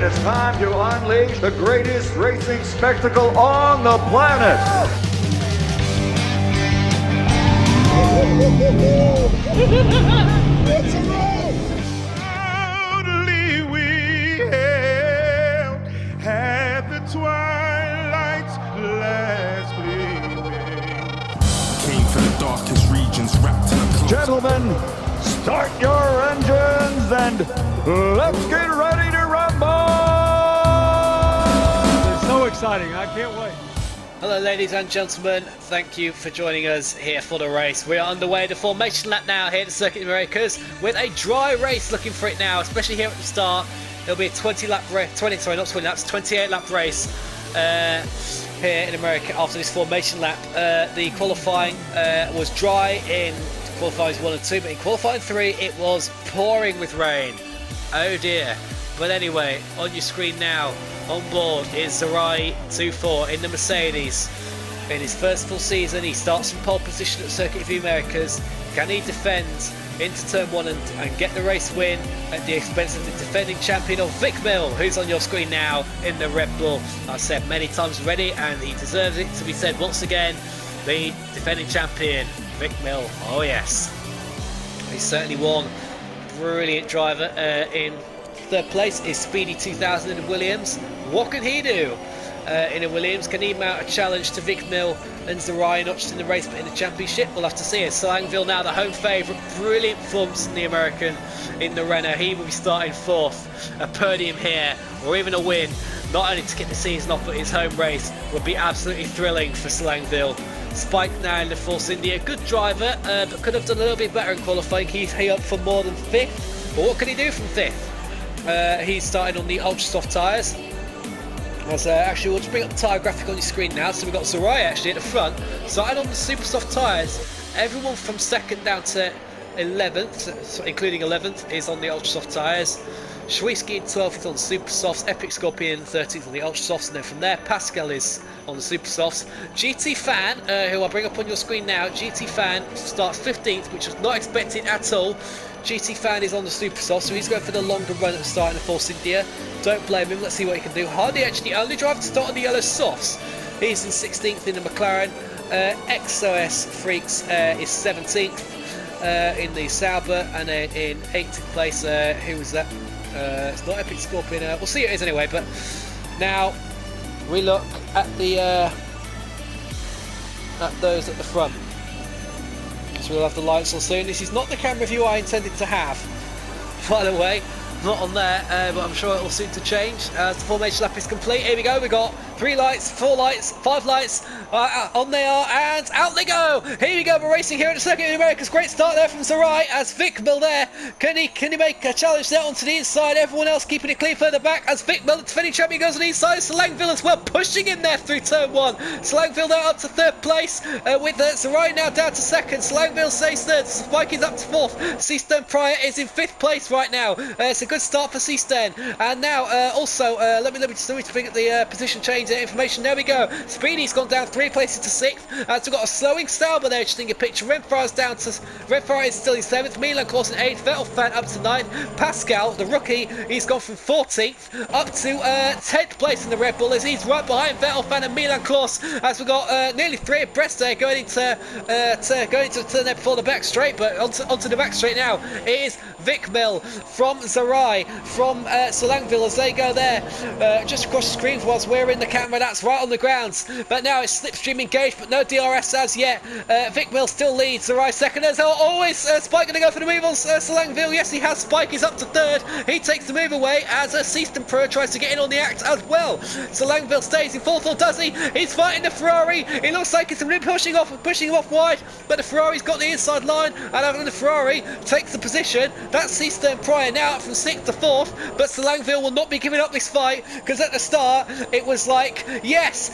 and it's time to unleash the greatest racing spectacle on the planet. It's a roll! Only we held had the twilight's last gleaming. Came from the darkest regions, wrapped in a cloak. Gentlemen, start your engines and let's get ready to rumble! It's so exciting, I can't wait. Hello ladies and gentlemen, thank you for joining us here for the race. We are underway the formation lap now here at the Circuit of the Americas with a dry race looking for it now, especially here at the start. It'll be a 28 lap race here in America after this formation lap. The qualifying was dry in qualifiers 1 and 2, but in qualifying 3 it was pouring with rain. Oh dear. But anyway, on your screen now, on board is Zerai 24 in the Mercedes. In his first full season, he starts from pole position at Circuit of the Americas. Can he defend into turn 1 and get the race win at the expense of the defending champion of Vic Mill, who's on your screen now in the Red Bull? I've said many times already, and he deserves it to be said once again. The defending champion, Vic Mill. Oh yes, he's certainly won. Brilliant driver in third place is Speedy 2000 in a Williams. What can he do in a Williams? Can he mount a challenge to Vic Mill and Zerai, not just in the race but in the championship? We'll have to see it. Slangville now the home favourite. Brilliant performance from the American in the Renault. He will be starting 4th. A podium here or even a win, not only to get the season off but his home race, would be absolutely thrilling for Slangville. Spike now in the Force India. Good driver, but could have done a little bit better in qualifying. He's up for more than 5th. But what can he do from 5th? He's started on the ultra soft tyres. Actually, we'll just bring up the tyre graphic on your screen now. So we've got Zerai actually at the front, started on the super soft tyres. Everyone from 2nd down to 11th, including 11th, is on the ultra soft tyres. Schwisky in 12th is on super softs. Epic Scorpion 13th on the ultra softs, and then from there Pascal is on the super softs. GT Fan, who I'll bring up on your screen now, GT Fan starts 15th, which was not expected at all. GT Fan is on the super soft, so he's going for the longer run at the start in the Force India. Don't blame him, let's see what he can do. Hardy actually only driver to start on the yellow softs. He's in 16th in the McLaren. XOS Freaks is 17th in the Sauber, and then in 18th place, who was that? It's not Epic Scorpion, we'll see who it is anyway. But now we look at the at those at the front. So we'll have the lights on soon. This is not the camera view I intended to have, by the way. Not on there, but I'm sure it will soon to change as the formation lap is complete. Here we go, we got 3 lights, 4 lights, 5 lights, on they are, and out they go! Here we go, we're racing here at the Circuit of the Americas. Great start there from Zerai as Vic Mill there. Can he make a challenge there onto the inside? Everyone else keeping it clean further back as Vic Mill, the defending champion, goes on the inside. Slangville as well, pushing in there through turn 1. Slangville now up to 3rd place with Zerai now down to 2nd. Slangville stays 3rd, Spike is up to 4th. Seastern Pryor is in 5th place right now. It's a good start for Seastern. And now also, let me just bring up the position change information. There we go. Speedy's gone down 3 places to 6th. So we've got a slowing Sauber there, just taking a picture. Renfro's down to Renfro is still in 7th. Milan Claus in 8th. Vettel Fan up to 9th. Pascal, the rookie, he's gone from 14th up to 10th place in the Red Bull as he's right behind Vettel Fan and Milan Claus. As we've got nearly 3 abreast there going to turn there before the back straight, but onto the back straight now is Vic Mill from Zerai, from Slangville as they go there just across the screen whilst we're in the camera. That's right on the grounds, but now it's slipstream engaged, but no DRS as yet. Vic Mill still leads. Zerai 2nd as always. Spike going to go for the move on Slangville. Yes, he has. Spike is up to 3rd. He takes the move away as Seaston Pro tries to get in on the act as well. Slangville stays in 4th, or does he? He's fighting the Ferrari. It looks like it's pushing him off wide, but the Ferrari's got the inside line, and after the Ferrari takes the position, that's Seastern Pryor now up from 6th to 4th, but Slangville will not be giving up this fight, because at the start it was like yes,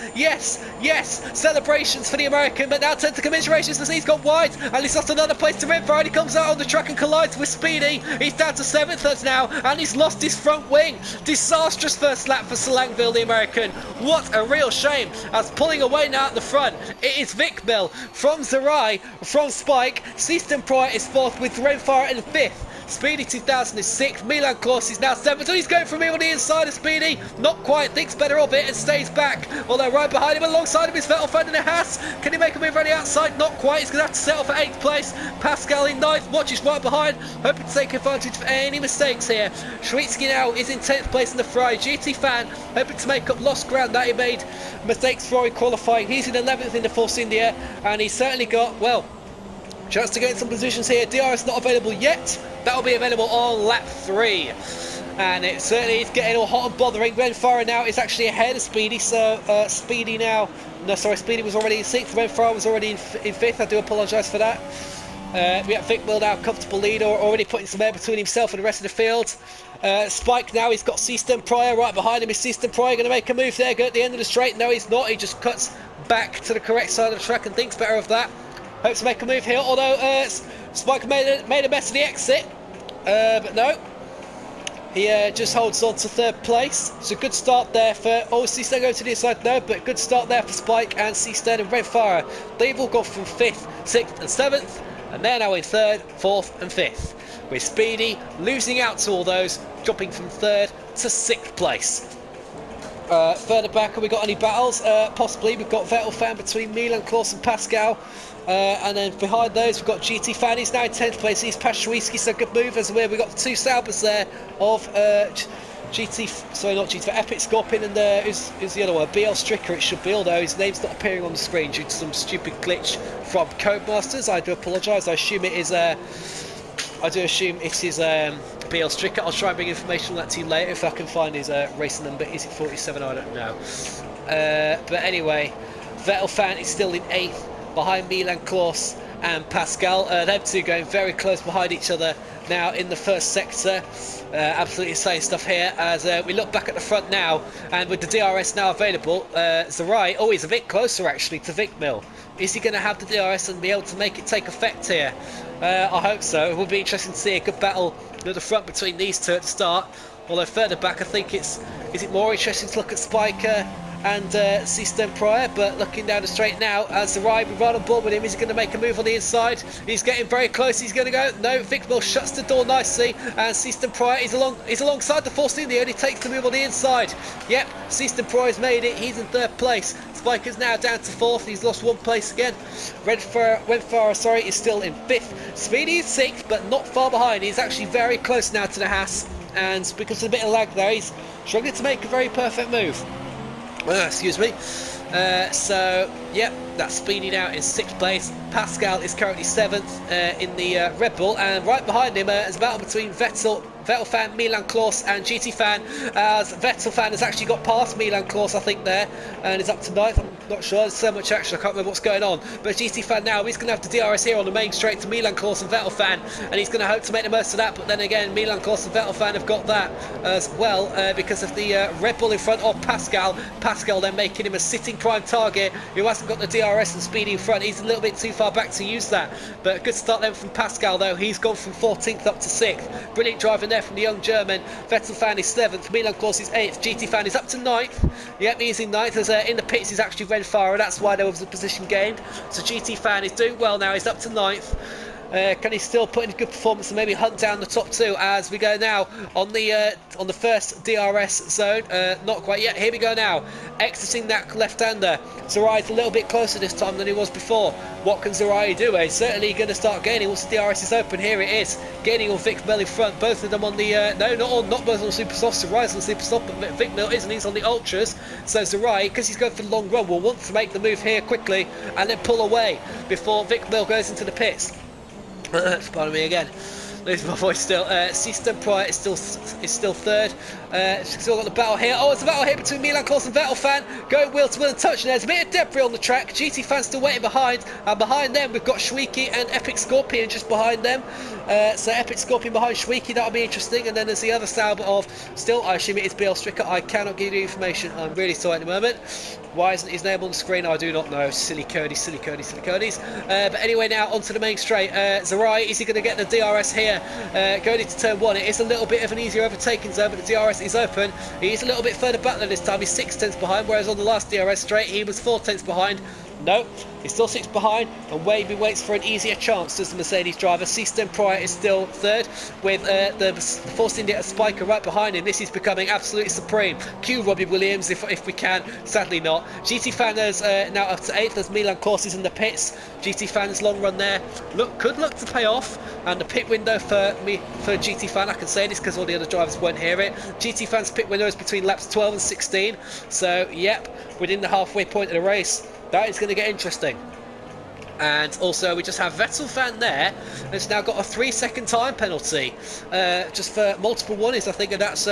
celebrations for the American, but now turn to commiserations as he's got wide and he's lost another place to Renfro. He comes out on the track and collides with Speedy. He's down to 7th now, and he's lost his front wing. Disastrous first lap for Slangville, the American. What a real shame, as pulling away now at the front it is Vic Mill from Zerai, from Spike. Seaston Pryor is 4th with Renfro in 5th. Speedy 2000 is 6th. Milan Klaus is now 7th. And he's going for me on the inside of Speedy. Not quite, thinks better of it and stays back. Although right behind him, alongside him is Vettel fan in a Haas. Can he make a move on the outside? Not quite. He's going to have to settle for 8th place. Pascal in 9th. Watches right behind. Hoping to take advantage of any mistakes here. Schnixel now is in 10th place in the Ferrari. GT fan hoping to make up lost ground that he made mistakes for in qualifying. He's in 11th in the Force India. And he's certainly got, well, chance to get in some positions here. DRS not available yet. That'll be available on lap 3. And it certainly is getting all hot and bothering. Renfara now is actually ahead of Speedy. So Speedy now... No, sorry, Speedy was already in 6th. Renfara was already in 5th. I do apologise for that. We have Vic Mill now, comfortable leader, already putting some air between himself and the rest of the field. Spike now, he's got Seaston Pryor right behind him. Is Seaston Pryor going to make a move there, go at the end of the straight? No, he's not. He just cuts back to the correct side of the track and thinks better of that. Hopes to make a move here, although Spike made a mess of the exit. But no. He just holds on to 3rd place. It's a good start there for... Oh, Seaston going to the inside? No, but good start there for Spike and Seaston and Renfara. They've all gone from 5th, 6th and 7th. And they're now in 3rd, 4th and 5th. With Speedy losing out to all those, dropping from 3rd to 6th place. Further back, have we got any battles? Possibly. We've got Vettel fan between Milan Klaus and Pascal. And then behind those, we've got GT fan. He's now in 10th place. He's past Schwieski, so good move as well. We've got 2 Saubers there of Epic Scorpion and who's the other one? BL Stricker it should be, although his name's not appearing on the screen due to some stupid glitch from Codemasters. I do apologise. I assume it is his BL Stricker. I'll try and bring information on that to you later if I can find his racing number. Is it 47? I don't know. But anyway, Vettel fan is still in 8th behind Milan Klaus and Pascal. Them two going very close behind each other now in the first sector. Absolutely insane stuff here as we look back at the front now, and with the DRS now available, Zarai, he's a bit closer actually to Vic Mill. Is he going to have the DRS and be able to make it take effect here? I hope so. It will be interesting to see a good battle at the front between these two at the start. Although further back, I think is it more interesting to look at Spiker and Seaston Pryor, but looking down the straight now as Zarai, we run on board with him. Is he going to make a move on the inside? He's getting very close. He's going to go. No, Vic Mill shuts the door nicely, and Seaston Pryor is alongside the Force India, and he takes the move on the inside. Yep, Seaston Pryor's made it. He's in 3rd place. Spiker's now down to 4th. He's lost 1 place again. Renfara, is still in 5th. Speedy is 6th, but not far behind. He's actually very close now to the Haas, and because of a bit of lag there, he's struggling to make a very perfect move. Excuse me. So, yep, that's Speedy now in 6th place. Pascal is currently 7th in the Red Bull, and right behind him is a battle between Vettel fan, Milan Klaus and GT fan, as Vettel fan has actually got past Milan Klaus, I think, there, and is up to 9th. I'm not sure, there's so much action, I can't remember what's going on, but GT fan now, he's going to have the DRS here on the main straight to Milan Klaus and Vettel fan, and he's going to hope to make the most of that, but then again, Milan Klaus and Vettel fan have got that as well, because of the Red Bull in front of Pascal. Pascal then making him a sitting prime target, who hasn't got the DRS and Speedy in front. He's a little bit too far back to use that, but a good start then from Pascal, though. He's gone from 14th up to 6th. Brilliant driving there from the young German. Vettel fan is 7th, Milan Klaus is 8th, GT fan is up to 9th. Yep, he's in 9th, as in the pits is actually Renfara, that's why there was a position gained. So GT fan is doing well now, he's up to 9th. Can he still put in a good performance and maybe hunt down the top 2 as we go now on the first DRS zone? Not quite yet. Here we go now, exiting that left-hander. Zarai's a little bit closer this time than he was before. What can Zarai do? He's certainly going to start gaining once the DRS is open. Here it is, gaining on Vic Mill in front. Both of them on the not both on super soft. Zarai's on super soft, but Vic Mill isn't. He's on the ultras. So Zarai, because he's going for the long run, will want to make the move here quickly and then pull away before Vic Mill goes into the pits. Pardon me again, losing my voice still. Seaston Pryor is still 3rd. Still got the battle here. Oh, it's a battle here between Milan Klaus and Vettel fan. Going wheel to wheel and touch, and there's a bit of debris on the track. GT fan still waiting behind, and behind them we've got Schwieski and Epic Scorpion just behind them. So Epic Scorpion behind Schwieski, that'll be interesting. And then there's the other Sauber of still, I assume it is BL Stricker. I cannot give you information. I'm really sorry at the moment. Why isn't his name on the screen? I do not know. Silly Codies. But anyway, now onto the main straight. Zarai, is he going to get the DRS here? Going into turn 1, it is a little bit of an easier overtaking zone, but the DRS is open. He is a little bit further back than this time. He's 6 tenths behind, whereas on the last DRS straight, he was 4 tenths behind. No, he still sits behind and maybe waits for an easier chance, does the Mercedes driver. Seaston Pryor is still third with the Force India Spiker right behind him. This is becoming absolutely supreme. Cue Robbie Williams if we can. Sadly not. GT Fan is now up to 8th as Milan Corsi's in the pits. GT Fan's long run there could look to pay off, and the pit window for GT Fan, I can say this because all the other drivers won't hear it. GT Fan's pit window is between laps 12 and 16, so yep, within the halfway point of the race. That is going to get interesting. And also we just have Vettel Fan there, and it's now got a 3-second time penalty just for multiple warnings, I think, and that's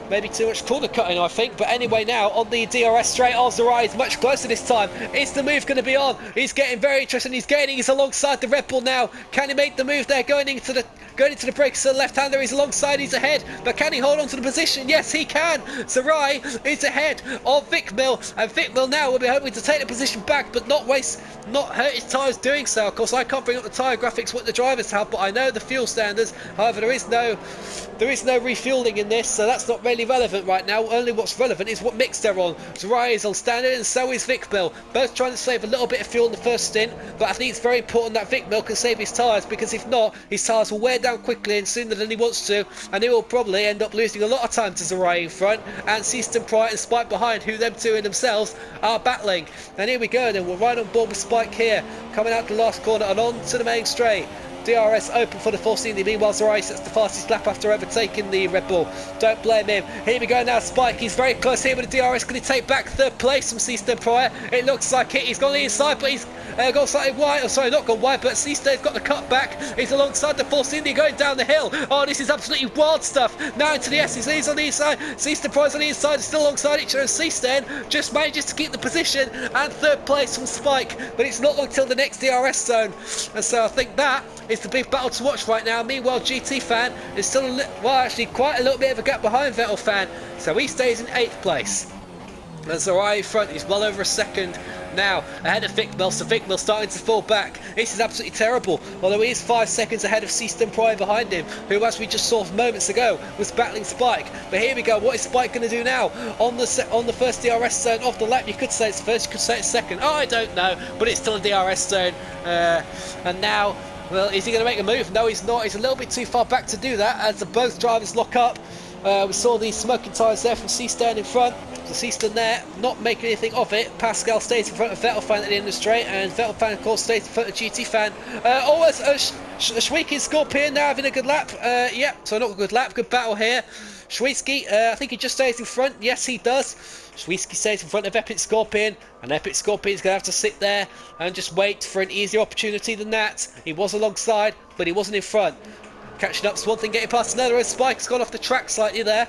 maybe too much corner cutting, I think. But anyway, now on the DRS straight, Zarai is much closer this time. Is the move going to be on? He's getting very interesting. He's alongside the Red Bull now. Can he make the move there, going into the brakes to the left-hander? He's alongside, he's ahead, but can he hold on to the position? Yes, he can. Zarai is ahead of Vic Mill, and Vic Mill now will be hoping to take the position back, but not hurt his tyres doing so. Of course, I can't bring up the tyre graphics what the drivers have, but I know the fuel standards. However, there is no refueling in this, so that's not really relevant right now. Only what's relevant is what mix they're on. Zarai is on standard, and so is Vic Mill. Both trying to save a little bit of fuel in the first stint, but I think it's very important that Vic Mill can save his tyres, because if not, his tyres will wear down quickly and sooner than he wants to, and he will probably end up losing a lot of time to Zarai in front, and Seaston Pryor and Spike behind, who them two in themselves are battling. And here we go, then we're right on board with Spike here, coming out the last corner and on to the main straight. DRS open for the Force India. Meanwhile, Zarai sets the fastest lap after overtaking the Red Bull. Don't blame him. Here we go now, Spike. He's very close here with the DRS. Can he take back third place from Seaston Pryor? It looks like it. He's gone the inside, but he's gone slightly wide. Oh, sorry, not gone wide, but Seaston's got the cut back. He's alongside the Force India going down the hill. Oh, this is absolutely wild stuff. Now into the S's. He's on the inside. Seaston Pryor's on the inside, still alongside each other. And Seaston just manages to keep the position and third place from Spike. But it's not long till the next DRS zone. And so I think that is the big battle to watch right now. Meanwhile, GT Fan is still actually quite a little bit of a gap behind Vettel Fan, so he stays in 8th place. And Zarai in front, he's well over a second now ahead of Vic Mill, so Vic Mill starting to fall back. This is absolutely terrible, although he is 5 seconds ahead of Seaston Pryor behind him, who, as we just saw moments ago, was battling Spike. But here we go, what is Spike going to do now on the first DRS zone of the lap? You could say it's first, you could say it's second, oh, I don't know, but it's still a DRS zone. And now, well, is he going to make a move? No, he's not. He's a little bit too far back to do that as the both drivers lock up. We saw the smoking tyres there from Seaston in front. So Seaston there, not making anything of it. Pascal stays in front of Vettel Fan at the end of the straight, and Vettel Fan, of course, stays in front of GT Fan. Almost Schweiky Scorpion now having a good lap. So not a good lap, good battle here. Schweiky, I think he just stays in front. Yes, he does. Schweiky stays in front of Epic Scorpion, and Epic Scorpion's going to have to sit there and just wait for an easier opportunity than that. He was alongside, but he wasn't in front. Catching up's one thing, getting past another, and Spike's gone off the track slightly there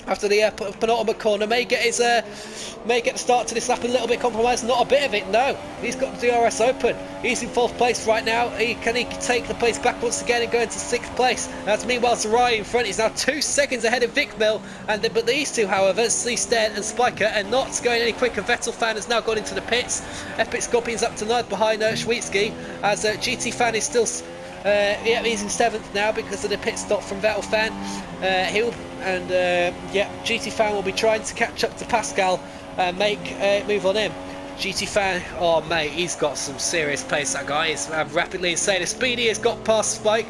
after the penultimate corner. May get the start to this lap a little bit compromised. Not a bit of it, no. He's got the DRS open. He's in 4th place right now. Can he take the place back once again and go into 6th place? That's meanwhile Zarai in front. He's now 2 seconds ahead of Vic Mill. But these two, however, Seaston and Spiker, are not going any quicker. Vettel Fan has now gone into the pits. Epic Scorpion's up to 9th behind Schweitzky, as GT Fan is still... he's in 7th now because of the pit stop from Vettel Fan. GT Fan will be trying to catch up to Pascal and make a move on him. GT Fan, oh mate, he's got some serious pace, that guy. He's rapidly insane. As Speedy has got past Spike.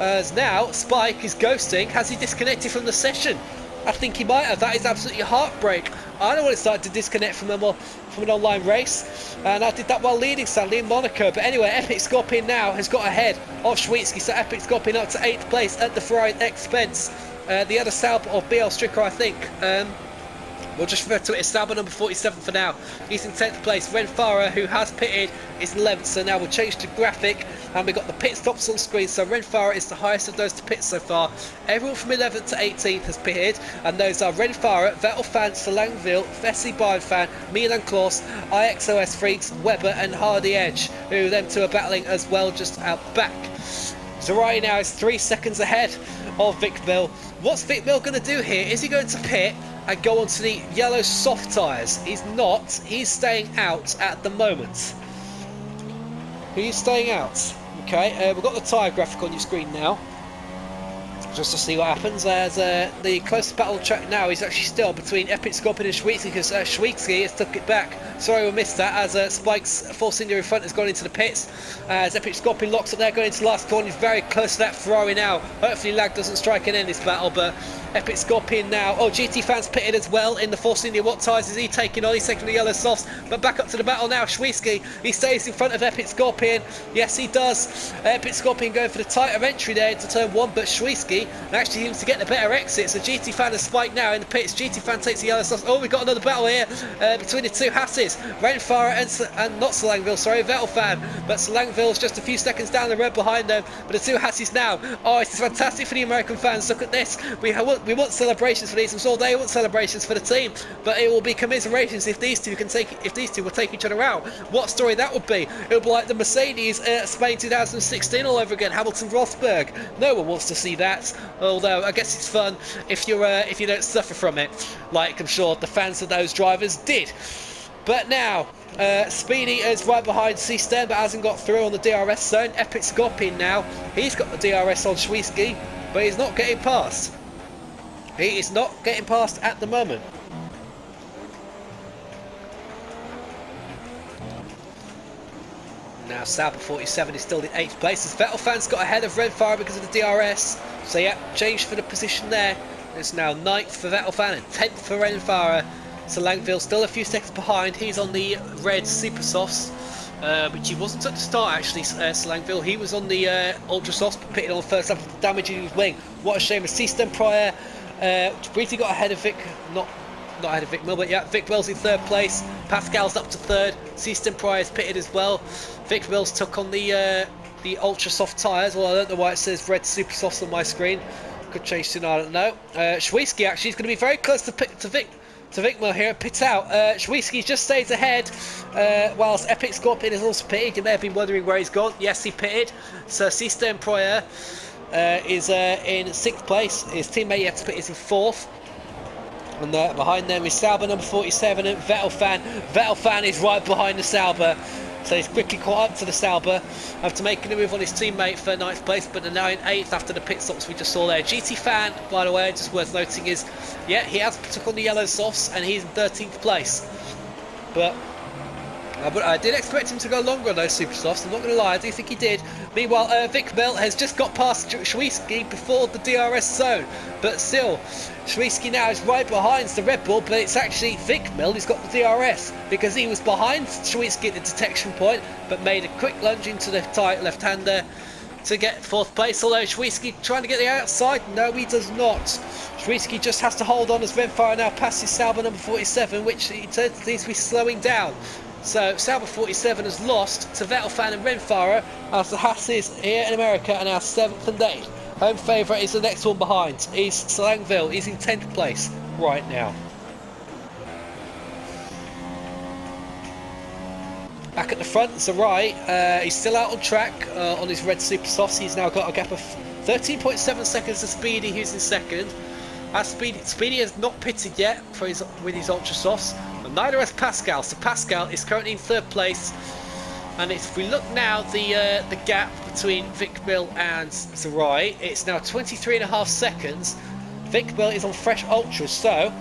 As now Spike is ghosting. Has he disconnected from the session? I think he might have. That is absolutely heartbreak. I don't want to start to disconnect from an online race, and I did that while leading, sadly, in Monaco. But anyway, Epic Scorpion now has got ahead of Schweitzky, so Epic Scorpion up to 8th place at the Ferrari expense. The other Sauber, or BL Stricker, I think. We'll just refer to it as Sauber number 47 for now. He's in 10th place. Ren Farah, who has pitted, is 11th. So now we'll change to graphic, and we've got the pit stops on screen. So Ren Farah is the highest of those to pit so far. Everyone from 11th to 18th has pitted, and those are Ren Farah, Vettel Fan, Selangville, Vessi Bayern Fan, Milan Klaus, IXOS Freaks, Weber, and Hardy Edge, who them two are battling as well just out back. Zarai now is 3 seconds ahead of Vic Mill. What's Vic Mill going to do here? Is he going to pit and go onto the yellow soft tyres? He's not. He's staying out at the moment. He's staying out. Okay, we've got the tyre graphic on your screen now. just to see what happens, as the closest battle on track now is actually still between Epic Scorpion and Schweitzer, because Schweitzer has took it back. Sorry we missed that, as Spike's Force India in front has gone into the pits, as Epic Scorpion locks up there going into the last corner. He's very close to that Ferrari now. Hopefully lag doesn't strike and end this battle, but Epic Scorpion now. Oh, GT Fan's pitted as well in the Force India. What tyres is he taking on? He's taking the yellow softs, but back up to the battle now. Schweitzer, he stays in front of Epic Scorpion. Yes, he does. Epic Scorpion going for the tighter entry there into turn 1, but Schweitzer actually seems to get the better exit. So GT Fan and Spike now in the pits. GT Fan takes the yellow softs. Oh, we've got another battle here between the two Hasses, Rainfarer and not Selangville, sorry, Vettel Fan. But Selangville's just a few seconds down the road behind them. But the two Hasses now. Oh, it's fantastic for the American fans. Look at this. We want celebrations for these ones all day. We want celebrations for the team, but it will be commiserations if these two will take each other out. What story that would be? It would be like the Mercedes Spain 2016 all over again. Hamilton Rosberg. No one wants to see that. Although I guess it's fun if you don't suffer from it, like I'm sure the fans of those drivers did. But now Speedy is right behind C-Stern, but hasn't got through on the DRS zone. Epic Scorpion now. He's got the DRS on Schweitzer, but he's not getting past. He is not getting past at the moment. Now Sauber 47 is still in 8th place, as Vettel Fan's got ahead of Rainfarer because of the DRS. So yeah, change for the position there. It's now 9th for Vettel Fan and 10th for Rainfarer. So Langville still a few seconds behind. He's on the red Super Softs, which he wasn't at the start actually. Langville, he was on the Ultra Softs, but pitted on the first lap of damaging his wing. What a shame. A C-Stem prior briefly got ahead of Vic, not ahead of Vic Mill, but yeah, Vic Mill's in 3rd place. Pascal's up to 3rd. C-Stem prior is pitted as well. Vic Mills took on the Ultra Soft tyres. Well, I don't know why it says red Super Softs on my screen. Could change soon, I don't know. Schweitzer actually is going to be very close to Vic Mill here. Pit out. Schweitzer just stays ahead, whilst Epic Scorpion is also pitted. You may have been wondering where he's gone. Yes, he pitted. So C-Stem prior is in 6th place. His teammate Yetspit is in 4th. And behind them is Sauber number 47 and Vettel Fan. Vettel Fan is right behind the Sauber. So he's quickly caught up to the Sauber after making a move on his teammate for 9th place, but they're now in 8th after the pit stops we just saw there. GT Fan, by the way, just worth noting is, yeah, he has took on the yellow softs and he's in 13th place. But I did expect him to go longer on those super softs, I'm not going to lie, I do think he did. Meanwhile, Vic Mill has just got past Schweitzer before the DRS zone, but still, Schweitzer now is right behind the Red Bull, but it's actually Vic Mill who's got the DRS, because he was behind Schweitzer at the detection point, but made a quick lunge into the tight left-hander to get 4th place, although Schweitzer trying to get the outside, no he does not. Schweitzer just has to hold on as Rainfarer now passes Sauber number 47, which he seems to be slowing down. So Sauber 47 has lost to Vettel Fan and Rainfarer, as the Hasses here in America are now 7th and 8th. Home favourite is the next one behind. He's Selangville. He's in 10th place right now. Back at the front, Zarai, he's still out on track on his red Super Softs. He's now got a gap of 13.7 seconds to Speedy, who's in 2nd. Speedy has not pitted yet with his Ultra Softs, but neither has Pascal. So Pascal is currently in 3rd place. And if we look now, the gap between Vic Mill and Zarai, it's now 23.5 seconds. Vic Mill is on fresh Ultras, so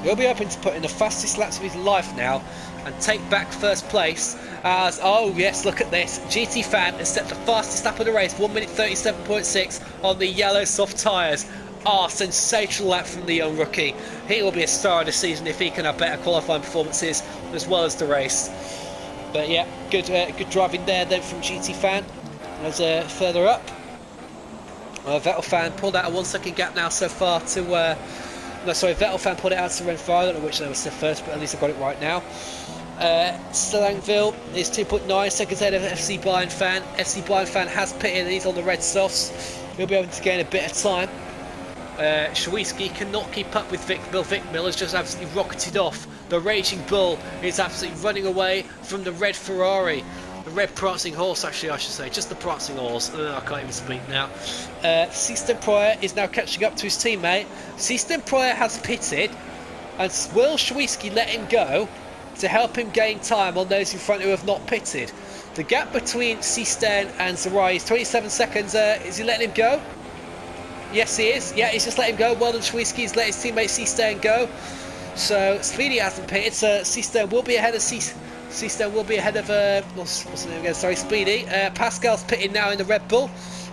he'll be hoping to put in the fastest laps of his life now and take back 1st place. As, oh yes, look at this, GT Fan has set the fastest lap of the race, 1 minute 37.6 on the yellow soft tyres. Ah, sensational lap from the young rookie. He will be a star of the season if he can have better qualifying performances as well as the race. But yeah, good driving there then from GT Fan. As further up, Vettel Fan pulled out a 1 second gap now so far to Vettel Fan pulled it out to Rainfarer. I don't know which they were first, but at least I got it right now. Selangville is 2.9 seconds ahead of FC Bayern Fan. FC Bayern Fan has pitted and he's on the red softs. He'll be able to gain a bit of time. Schweitzer cannot keep up with Vic Mill. Vic Mill has just absolutely rocketed off. The Raging Bull is absolutely running away from the red Ferrari. The red prancing horse, actually, I should say. Just the prancing horse. I can't even speak now. C-Stem Prior is now catching up to his teammate. C-Stem Prior has pitted, and will Schweitzer let him go to help him gain time on those in front who have not pitted? The gap between C-Stem and Zarai is 27 seconds. Is he letting him go? Yes, he is. Yeah, he's just let him go. Well done, Schwisky. He's let his teammate C-Stern go. So Speedy hasn't pitted. So C-Stern will be ahead of C-Stern will be ahead of what's the name again? Sorry, Speedy. Pascal's pitting now in the Red Bull.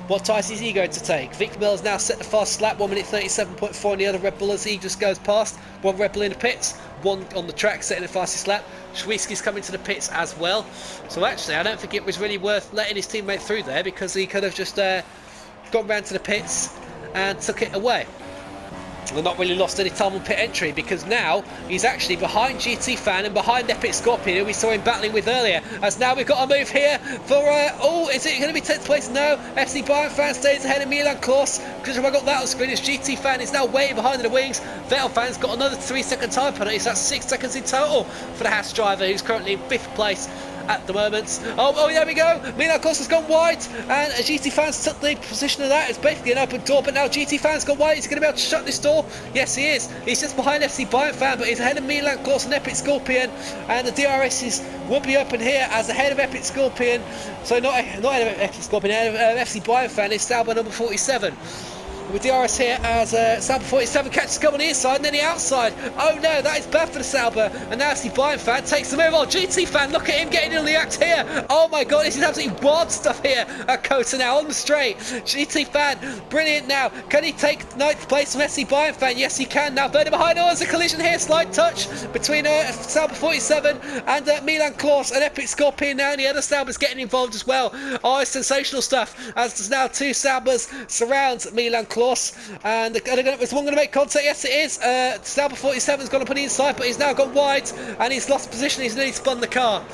What tyres is he going to take? Vic Mills now set the fastest lap, 1 minute 37.4 on the other Red Bull as he just goes past. One Red Bull in the pits, one on the track setting the fastest lap. Schwisky's coming to the pits as well. So actually, I don't think it was really worth letting his teammate through there because he could have just gone round to the pits and took it away. And not really lost any time on pit entry because now he's actually behind GT Fan and behind Epic Scorpion, who we saw him battling with earlier. As now we've got a move here for oh, is it going to be 10th place? No. FC Bayern Fan stays ahead of Milan Klaus because if I got that on screen, as GT Fan is now waiting behind in the wings. Vettel Fan's got another 3-second time penalty, so that's 6 seconds in total for the Haas driver, who's currently in 5th place at the moment. Oh, there we go. Milan Klaus has gone wide, and GT Fans took the position of that. It's basically an open door, but now GT Fans gone wide. Is he going to be able to shut this door? Yes, he is. He's just behind FC Bayern Fan, but he's ahead of Milan Klaus and Epic Scorpion, and the DRS will be open here as ahead of Epic Scorpion. So not ahead of Epic Scorpion, ahead of FC Bayern Fan is Sauber number 47. With DRS here as Sauber 47 catches come on the inside and then the outside. Oh no, that is bad for the Sauber. And now FC Bayern Fan takes the move. Oh, GT Fan, look at him getting in the act here. Oh my god, this is absolutely wild stuff here at COTA now on the straight. GT Fan, brilliant now. Can he take 9th place from FC Bayern Fan? Yes, he can now. Further behind, oh, there's a collision here. Slight touch between Sauber 47 and Milan Klaus and Epic Scorpion now. And the other Sauber's getting involved as well. Oh, it's sensational stuff. As there's now 2 Saubers surround Milan Klaus. And is one going to make contact? Yes, it is. Sauber 47's gone up on the inside, but he's now gone wide and he's lost position. He's nearly spun the car.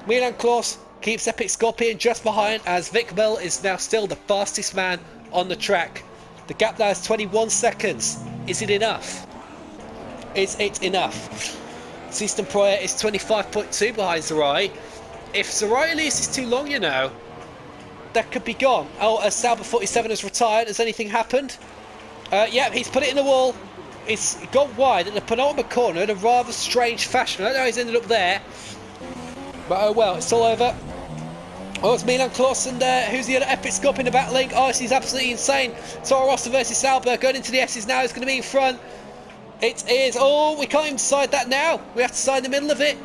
Milan Klaus keeps Epic Scorpion just behind as Vic Mill is now still the fastest man on the track. The gap now is 21 seconds. Is it enough? Is it enough? System Proyer is 25.2 behind Zerai. If Zerai loses too long, you know, that could be gone. Oh, Sauber 47 has retired. Has anything happened? Yeah, he's put it in the wall. It's gone wide at the penultimate corner in a rather strange fashion. I don't know how he's ended up there. But oh well, it's all over. Oh, it's Milan Klaus and who's the other Epic Scorpion in the battling? Oh, this is absolutely insane. Toro Rosso versus Sauber going into the S's now. It's going to be in front. It is. Oh, we can't even decide that now. We have to decide in the middle of it.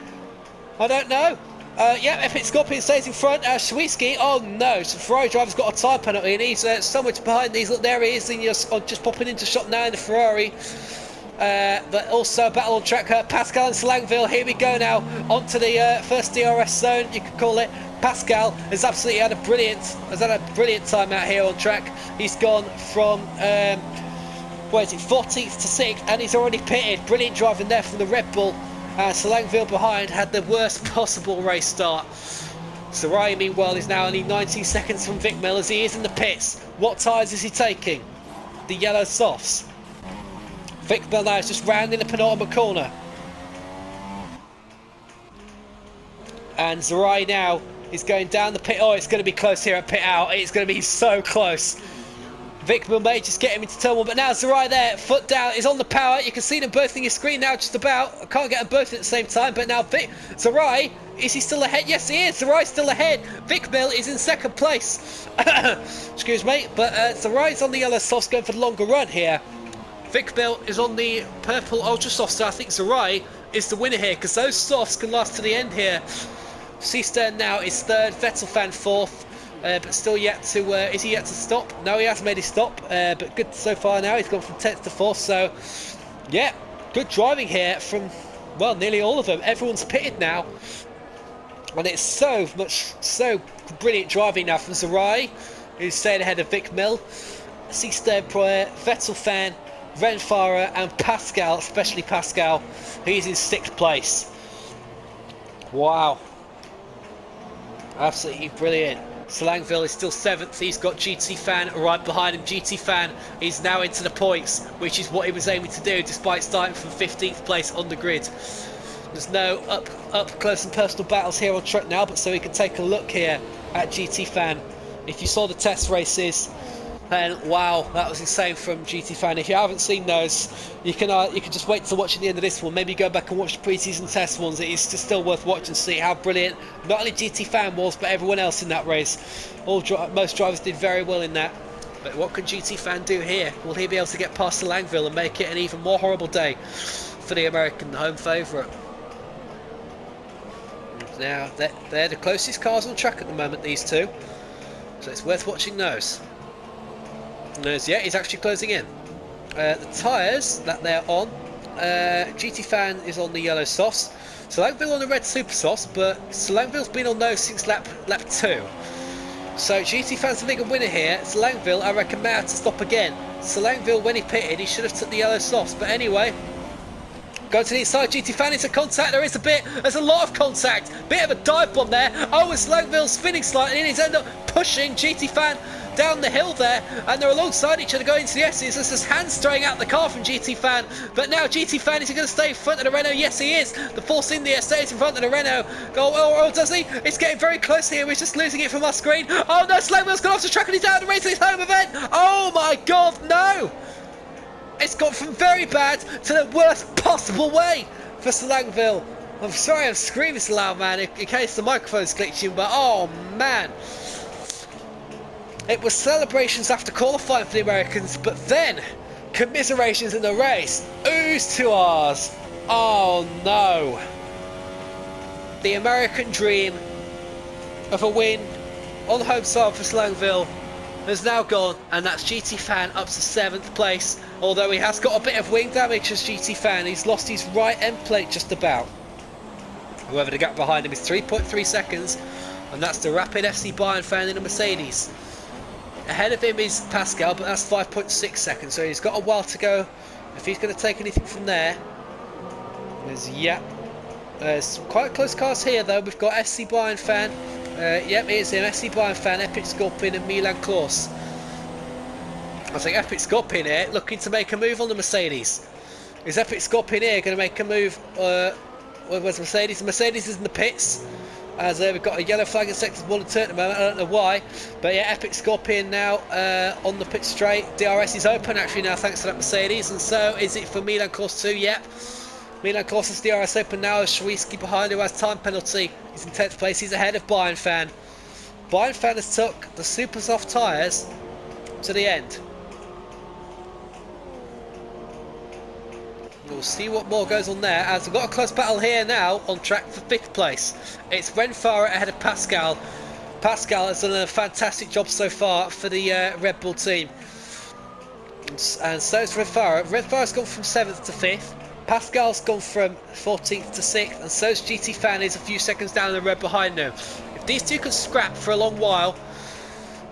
I don't know. Yeah, Epic Scorpion stays in front. Schwisky, oh no, so Ferrari driver's got a tyre penalty and he's somewhere behind these. Look, there he is, and just popping into shot now in the Ferrari. But also battle on track. Pascal and Slangville, here we go now onto the first DRS zone, you could call it. Pascal has absolutely had a brilliant time out here on track. He's gone from where is it, 14th to 6th, and he's already pitted. Brilliant driving there from the Red Bull. Slangville behind had the worst possible race start. Sarai, meanwhile, is now only 19 seconds from Vic Mill as he is in the pits. What tyres is he taking? The yellow softs. Vic Mill now is just rounding the penultimate corner. And Sarai now is going down the pit. Oh, it's going to be close here at pit out. It's going to be so close. Vic Mill may just get him into turn 1, but now Zerai there, foot down, is on the power. You can see them both in your screen now, just about. I can't get them both at the same time, but now Zerai, is he still ahead? Yes, he is. Zerai's still ahead. Vic Mill is in 2nd place. Excuse me, but Zerai's on the yellow softs going for the longer run here. Vic Mill is on the purple ultra softs, so I think Zerai is the winner here, because those softs can last to the end here. C-Stern now is 3rd, Vettel Fan 4th. But still yet to, is he yet to stop? No, he hasn't made his stop, but good so far now. He's gone from 10th to 4th, so yeah, good driving here from, well, nearly all of them. Everyone's pitted now, and it's so brilliant driving now from Zerai, who's staying ahead of Vic Mill, C-Stern Proyer, Vettel Fan, Renfarer, and Pascal, especially Pascal, who's in 6th place. Wow, absolutely brilliant. Slangville is still 7th. He's got GT Fan right behind him. GT Fan is now into the points, which is what he was aiming to do despite starting from 15th place on the grid. There's no up close and personal battles here on track now, but so we can take a look here at GT Fan. If you saw the test races, then wow, that was insane from GT Fan. If you haven't seen those, you can just wait to watch at the end of this one. Maybe go back and watch the pre-season test ones. It is just still worth watching to see how brilliant not only GT Fan was, but everyone else in that race. Most drivers did very well in that. But what can GT Fan do here? Will he be able to get past the Langville and make it an even more horrible day for the American home favourite? Now, they're the closest cars on track at the moment, these two. So it's worth watching those. And yeah, he's actually closing in. The tyres that they're on, GT Fan is on the yellow softs. Langville on the red super softs, but Langville's been on those since lap 2. So GT Fan's the bigger winner here. Langville, I reckon, may have to stop again. Langville, when he pitted, he should have took the yellow softs. But anyway, go to the inside. GT Fan into contact. There's a lot of contact. Bit of a dive bomb there. Oh, and Langville spinning slightly, and he's ended up pushing GT Fan down the hill there, and they're alongside each other going to the S's. There's this hand throwing out the car from GT Fan, but now GT Fan is going to stay in front of the Renault. Yes, he is. The force in the stays in front of the Renault. Oh, does he? It's getting very close here. We're just losing it from our screen. Oh no, Langville's gone off the track and he's out of the race in his home event. Oh my God, no! It's gone from very bad to the worst possible way for Langville. I'm sorry I'm screaming so loud, man, in case the microphone's glitching, but oh man. It was celebrations after qualifying for the Americans, but then commiserations in the race. Ooze to ours. Oh no. The American dream of a win on the home side for Langville has now gone, and that's GT Fan up to 7th place. Although he has got a bit of wing damage as GT Fan. He's lost his right end plate just about. However, the gap behind him is 3.3 seconds, and that's the Rapid FC Bayern fan in a Mercedes. Ahead of him is Pascal, but that's 5.6 seconds, so he's got a while to go if he's going to take anything from there. There's quite close cars here though. We've got FC Bayern fan, yep, here's him, FC Bayern fan, Epic Scorpion and Milan Klaus. I think Epic Scorpion here looking to make a move on the Mercedes. Is Epic Scorpion here going to make a move? Where's Mercedes? The Mercedes is in the pits. As we've got a yellow flag in sectors 1 and 2 at the moment. I don't know why, but yeah, Epic Scorpion now on the pit straight. DRS is open actually now thanks to that Mercedes, and so is it for Milan Klaus too. Yep, Milan Klaus is DRS open now. Schwiski behind, who has time penalty. He's in 10th place. He's ahead of Bayern fan. Bayern fan has took the super soft tyres to the end. We'll see what more goes on there, as we've got a close battle here now on track for 5th place. It's Renfara ahead of Pascal. Pascal has done a fantastic job so far for the Red Bull team. And so is Renfara. Renfara's gone from 7th to 5th. Pascal's gone from 14th to 6th, and so's GT Fan is a few seconds down the road behind them. If these two can scrap for a long while,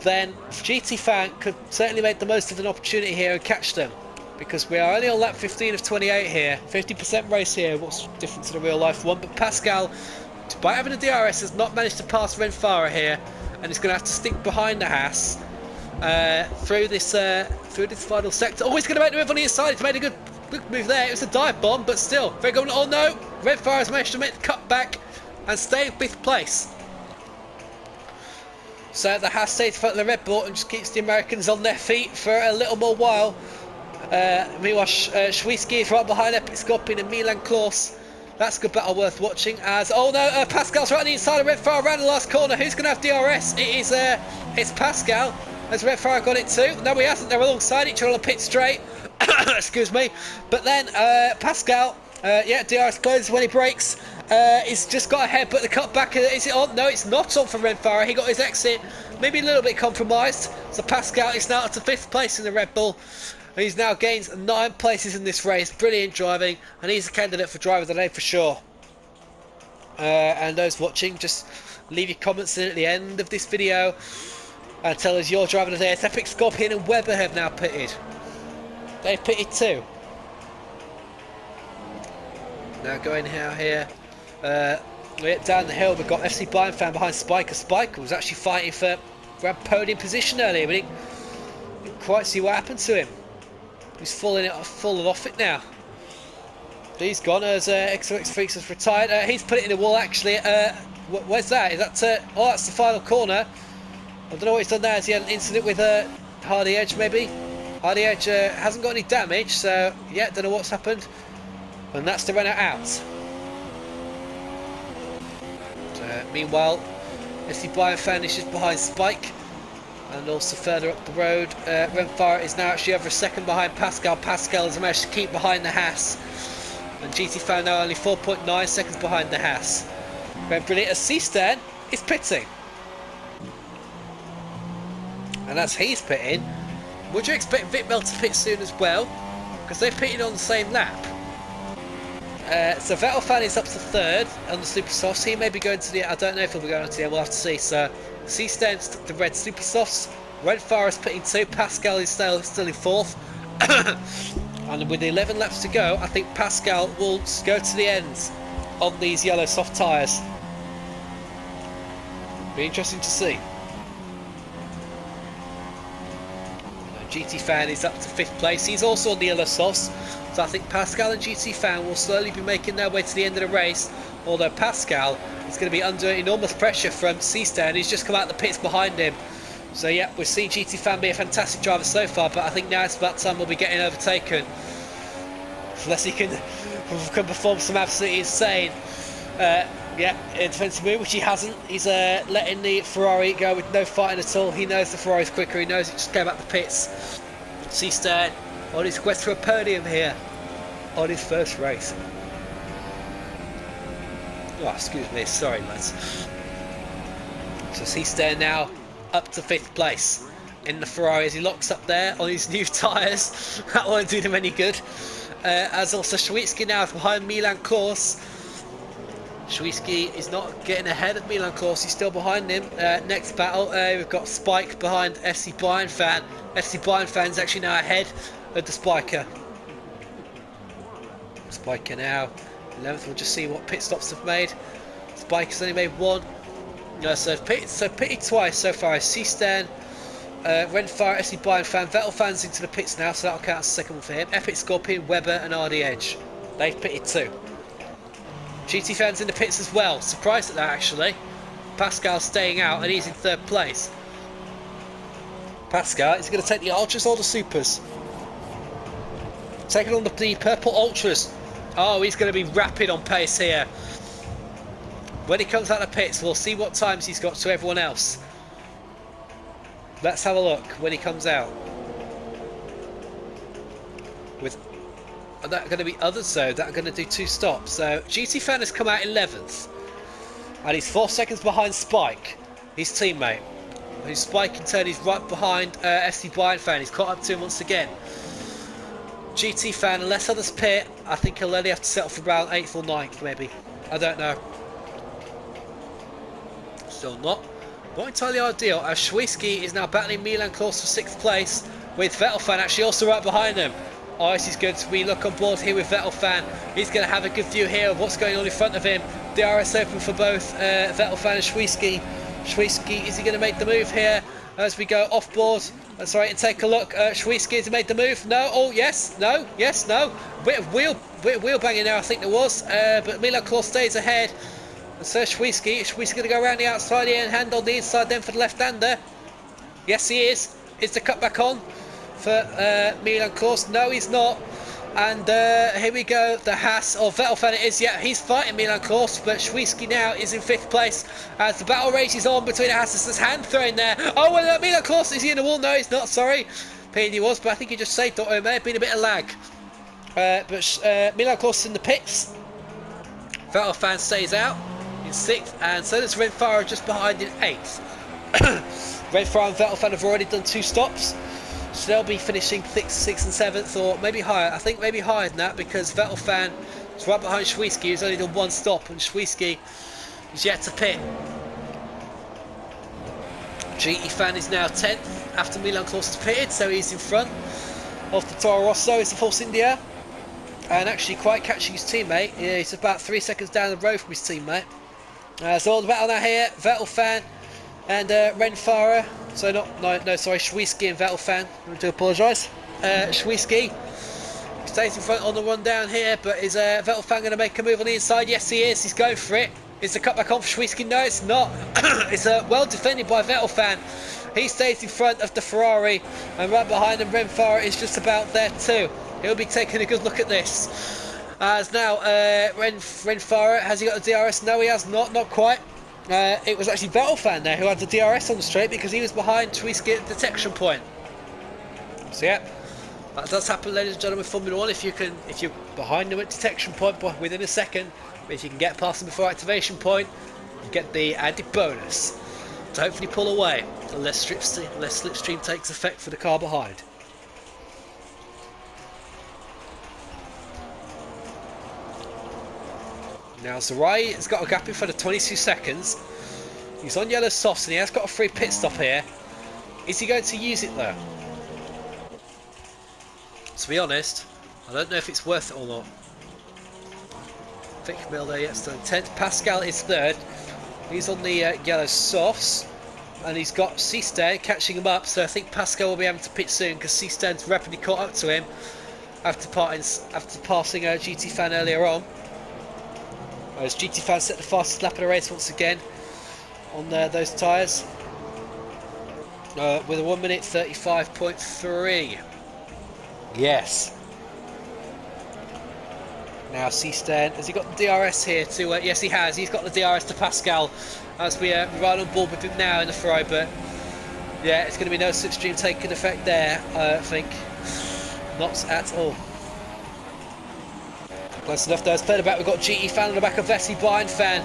then GT Fan could certainly make the most of an opportunity here and catch them. Because we are only on lap 15 of 28 here, 50% race here, what's different to the real life one. But Pascal, despite having a DRS, has not managed to pass Renfara here, and he's going to have to stick behind the Haas through this final sector. Oh, he's going to make the move on the inside. He's made a good move there. It was a dive bomb, but still very good. Oh no, Renfara has managed to make the cut back and stay in 5th place. So the Haas stays in front of the Red Bull and just keeps the Americans on their feet for a little more while. Meanwhile, Schwiski is right behind Epic Scorpion and Milan Klaus. That's a good battle worth watching. As oh no, Pascal's right on the inside of Renfara around the last corner. Who's going to have DRS? It's Pascal. Has Renfara got it too? No, he hasn't. They're alongside each other on the pit straight. Excuse me. But then Pascal, yeah, DRS closes when he brakes. He's just got ahead, but the cutback, is it on? No, it's not on for Renfara. He got his exit, maybe a little bit compromised. So Pascal is now up to 5th place in the Red Bull. He's now gained 9 places in this race. Brilliant driving, and he's a candidate for driver of the day for sure. And those watching, just leave your comments in at the end of this video and tell us your driver of the day. It's Epic Scorpion and Webber have now pitted. They've pitted too. Now going out here, down the hill, we've got FC Bayern fan behind Spiker. Spiker was actually fighting for a podium position earlier, but he didn't quite see what happened to him. He's falling off it now. He's gone as XOX Freaks has retired. He's put it in the wall actually. Where's that? Is that? Oh, that's the final corner. I don't know what he's done there. Has he had an incident with Hardy Edge maybe? Hardy Edge hasn't got any damage, so yeah, don't know what's happened. And that's the Renault out. Meanwhile, FC Bayern fan is just behind Spike. And also further up the road, Renfara is now actually over a second behind Pascal. Pascal has managed to keep behind the Haas. And GT Fan now only 4.9 seconds behind the Haas. Very brilliant as C-Stan is pitting. And as he's pitting, would you expect Vitmel to pit soon as well? Because they're pitting on the same lap. So Vettel Fan is up to third on the Super Softs. He may be going to the... I don't know if he'll be going to the end, we'll have to see. So C-Stan the red Super Softs. Renfara is pitting 2. Pascal is still in 4th. And with 11 laps to go, I think Pascal will go to the end on these yellow soft tyres. Be interesting to see. GT Fan is up to 5th place. He's also on the yellow softs. So I think Pascal and GT Fan will slowly be making their way to the end of the race. Although Pascal is going to be under enormous pressure from C-Stan. He's just come out the pits behind him. So yeah, we've seen GT Fan be a fantastic driver so far, but I think now it's about time we'll be getting overtaken. Unless he can perform some absolutely insane defensive move, which he hasn't. He's letting the Ferrari go with no fighting at all. He knows the Ferrari's quicker, he knows it just came out the pits. C-Stan on his quest for a podium here on his first race. Oh, excuse me, sorry lads. So C-Stan now up to 5th place in the Ferrari as he locks up there on his new tyres. That won't do them any good. As also Schnixel now is behind Milan Kors. Schnixel is not getting ahead of Milan Kors, he's still behind him. Next battle, we've got Spike behind FC Bayern Fan. FC Bayern Fan is actually now ahead of the Spiker. Spiker now 11th, we'll just see what pit stops have made. Spiker's only made 1. So pitted twice so far. C-Stan, Renfara, FC Bayern Fan, Vettel Fan's into the pits now, so that'll count as a second one for him. Epic Scorpion, Webber and RD Edge. They've pitted 2. GT Fan's in the pits as well. Surprised at that actually. Pascal's staying out and he's in 3rd place. Pascal is going to take the Ultras or the Supers. Taking on the purple Ultras. Oh, he's going to be rapid on pace here. When he comes out of the pits, we'll see what times he's got to everyone else. Let's have a look when he comes out. Are that going to be others though that are going to do 2 stops? So GT Fan has come out 11th. And he's 4 seconds behind Spike, his teammate. Who's Spike in turn, he's right behind FC Bayern Fan. He's caught up to him once again. GT Fan, unless others pit, I think he'll only have to settle for around 8th or 9th maybe. I don't know. Still not entirely ideal, as Schnixel is now battling Milan Kors for 6th place, with Vettel Fan actually also right behind him. Oh, this is good. We look on board here with Vettel Fan. He's going to have a good view here of what's going on in front of him. DRS open for both Vettel Fan and Schnixel. Schnixel, is he going to make the move here as we go off board? That's right, and take a look. Schnixel, has he made the move? No. Oh, yes. No. Yes. No. Bit of wheel banging there, I think there was. But Milan Kors stays ahead. And so Schnixel going to go around the outside here and hand on the inside then for the left-hander. Yes, he is. Is the cut back on for Milan Kors? No, he's not. And here we go. The Haas, or Vettel Fan it is. Yeah, he's fighting Milan Kors, but Schnixel now is in 5th place as the battle rages on between the Haas. There's hand throwing there. Oh, well, Milan Kors, is he in the wall? No, he's not. Sorry. He was, but I think he just saved it. Or it may have been a bit of lag. But Milan Kors in the pits. Vettel Fan stays out in 6th, and so does Renfara just behind in 8th. Renfara and Vettel Fan have already done 2 stops, so they'll be finishing 6th and 7th, or maybe higher. I think maybe higher than that, because Vettel Fan is right behind Schnixel, who's only done 1 stop, and Schnixel is yet to pit. GT Fan is now 10th after Milan Kors has pitted, so he's in front of the Toro Rosso. It's the Force India, and actually quite catching his teammate. Yeah, he's about 3 seconds down the road from his teammate. So all the battle now here, Vettel Fan and Renfara. So sorry, Schnixel and Vettel Fan. I do apologise. Schnixel stays in front on the run down here, but is Vettel Fan going to make a move on the inside? Yes, he is. He's going for it. Is the cut back on for Schnixel? No, it's not. It's well defended by Vettel Fan. He stays in front of the Ferrari, and right behind him, Renfara is just about there too. He'll be taking a good look at this. As now, Renfara, has he got the DRS? No, he has not quite. It was actually Vettelfan there who had the DRS on the straight because he was behind Schwixky at the detection point. So yeah, that does happen, ladies and gentlemen, Formula 1. If you're behind them at detection point within a second, but if you can get past them before activation point, you get the added bonus to hopefully pull away unless slipstream takes effect for the car behind. Now Zarai has got a gap in front of 22 seconds. He's on yellow softs and he has got a free pit stop here. Is he going to use it though? To be honest, I don't know if it's worth it or not. Vic Milner, yes, 10th. Pascal is 3rd. He's on the yellow softs. And he's got Seastan catching him up. So I think Pascal will be able to pit soon because Seastan's rapidly caught up to him after passing GT Fan earlier on. As GT Fan set the fastest lap of the race once again on those tyres. With a 1 minute 35.3. Yes. Now Seastan, has he got the DRS here to... yes, he has. He's got the DRS to Pascal as we ride on board with him now in the Ferrari. But yeah, it's going to be no slipstream taking effect there, I think. Not at all. Close enough though. Third back, we've got GT Fan on the back of Vessi Blind Fan.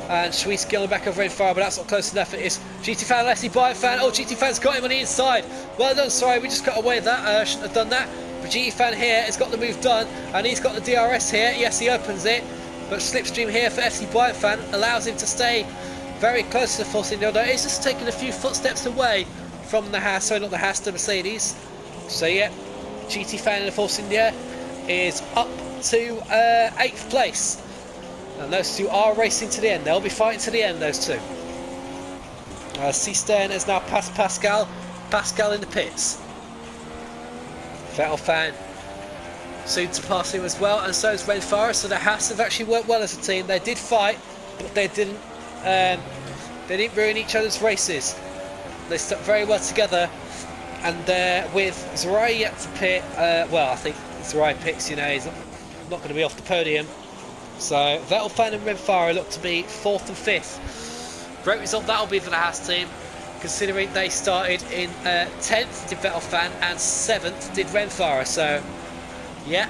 And Schwixky on the back of Red Fire, but that's not close enough. It is GT Fan, Leslie Blind Fan. Oh, GT Fan's got him on the inside. Well done, sorry, we just got away with that. Shouldn't have done that. But GT Fan here has got the move done, and he's got the DRS here. Yes, he opens it, but slipstream here for FC Blind Fan allows him to stay very close to the Force India. Although he's just taken a few footsteps away from the Haas, sorry, not the Haas, the Mercedes. So yeah, GT Fan in the Force India is up to 8th place. And those two are racing to the end. They'll be fighting to the end, those two. Seastan has now passed Pascal. Pascal in the pits. Vettel Fan soon to pass him as well, and so is Red Fire. So the Haas have actually worked well as a team. They did fight, but they didn't ruin each other's races. They stuck very well together. And with Zarai yet to pit, well, I think Zarai pits, you know, he's not going to be off the podium. So Vettel Fan and Red Fire look to be 4th and 5th. Great result that'll be for the Haas team, considering they started in 10th did Vettel Fan and 7th did Red Fire. So yeah,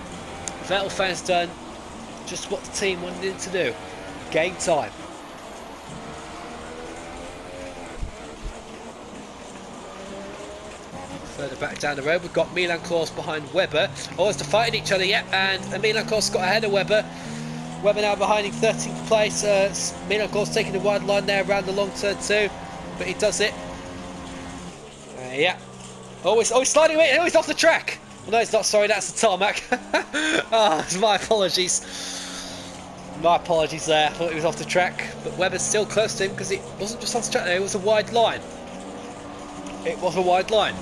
Vettel Fan's done just what the team wanted him to do. Gain time. Further back down the road, we've got Milan Klaus behind Webber. Always to fighting each other, yep, and Milan Klaus got ahead of Webber. Webber now behind in 13th place. Milan Klaus taking the wide line there around the long turn too, but he does it. Yeah. Oh, he's sliding away. Oh, he's off the track. Well, no, he's not. Sorry, that's the tarmac. Oh, my apologies. My apologies there. I thought he was off the track, but Webber's still close to him because it wasn't just off the track there. It was a wide line. It was a wide line.